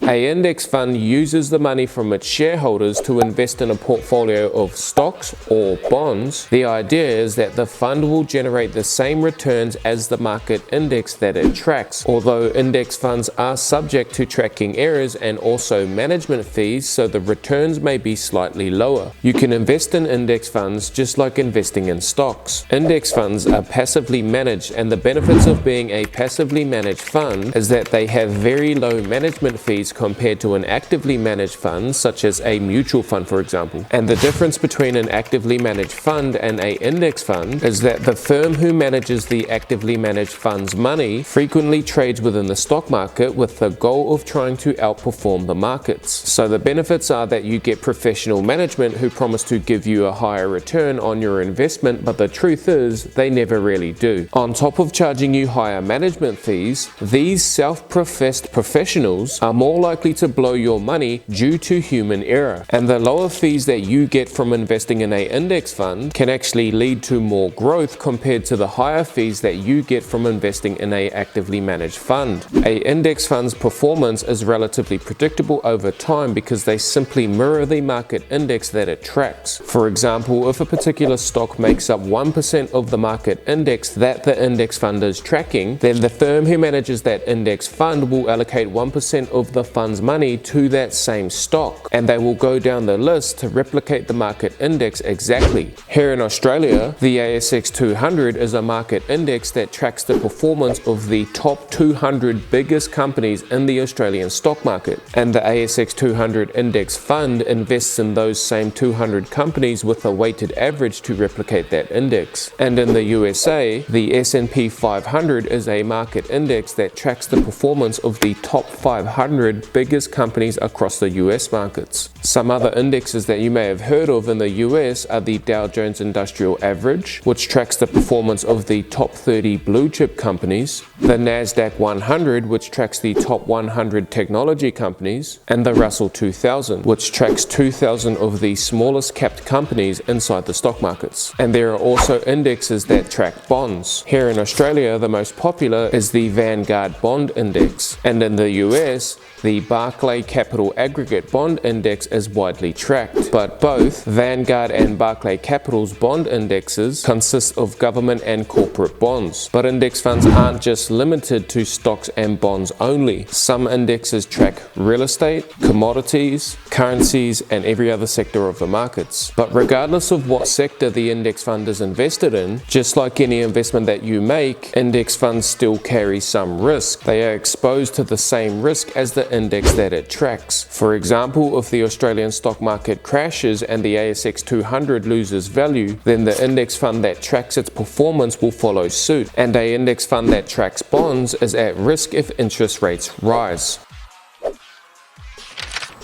An index fund uses the money from its shareholders to invest in a portfolio of stocks or bonds. The idea is that the fund will generate the same returns as the market index that it tracks, although index funds are subject to tracking errors and also management fees, so the returns may be slightly lower. You can invest in index funds just like investing in stocks. Index funds are passively managed, and the benefits of being a passively managed fund is that they have very low management fees compared to an actively managed fund, such as a mutual fund, for example. And the difference between an actively managed fund and an index fund is that the firm who manages the actively managed fund's money frequently trades within the stock market with the goal of trying to outperform the markets. So the benefits are that you get professional management who promise to give you a higher return on your investment, but the truth is they never really do. On top of charging you higher management fees, these self-professed professionals are more likely to blow your money due to human error. And the lower fees that you get from investing in an index fund can actually lead to more growth compared to the higher fees that you get from investing in an actively managed fund. An index fund's performance is relatively predictable over time because they simply mirror the market index that it tracks. For example, if a particular stock makes up 1% of the market index that the index fund is tracking, then the firm who manages that index fund will allocate 1% of the fund's money to that same stock, and they will go down the list to replicate the market index exactly. Here in Australia, the ASX 200 is a market index that tracks the performance of the top 200 biggest companies in the Australian stock market, and the ASX 200 index fund invests in those same 200 companies with a weighted average to replicate that index. And in the USA, the S&P 500 is a market index that tracks the performance of the top 500 biggest companies across the US markets. Some other indexes that you may have heard of in the US are the Dow Jones Industrial Average, which tracks the performance of the top 30 blue chip companies, the NASDAQ 100, which tracks the top 100 technology companies, and the Russell 2000, which tracks 2,000 of the smallest capped companies inside the stock markets. And there are also indexes that track bonds. Here in Australia, the most popular is the Vanguard Bond Index, and in the US, the Barclay Capital Aggregate Bond Index is widely tracked. But both Vanguard and Barclay Capital's bond indexes consist of government and corporate bonds. But index funds aren't just limited to stocks and bonds only. Some indexes track real estate, commodities, currencies, and every other sector of the markets. But regardless of what sector the index fund is invested in, just like any investment that you make, index funds still carry some risk. They are exposed to the same risk as the index that it tracks. For example, if the Australian stock market crashes and the ASX 200 loses value, then the index fund that tracks its performance will follow suit, and an index fund that tracks bonds is at risk if interest rates rise.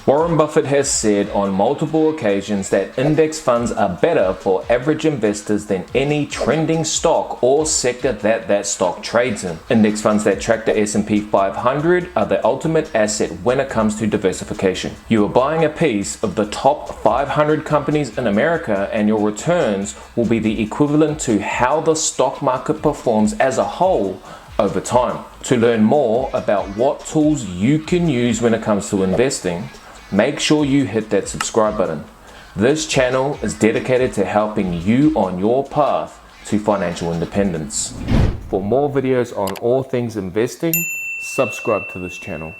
Warren Buffett has said on multiple occasions that index funds are better for average investors than any trending stock or sector that stock trades in. Index funds that track the S&P 500 are the ultimate asset when it comes to diversification. You are buying a piece of the top 500 companies in America, and your returns will be the equivalent to how the stock market performs as a whole over time. To learn more about what tools you can use when it comes to investing, make sure you hit that subscribe button. This channel is dedicated to helping you on your path to financial independence. For more videos on all things investing, subscribe to this channel.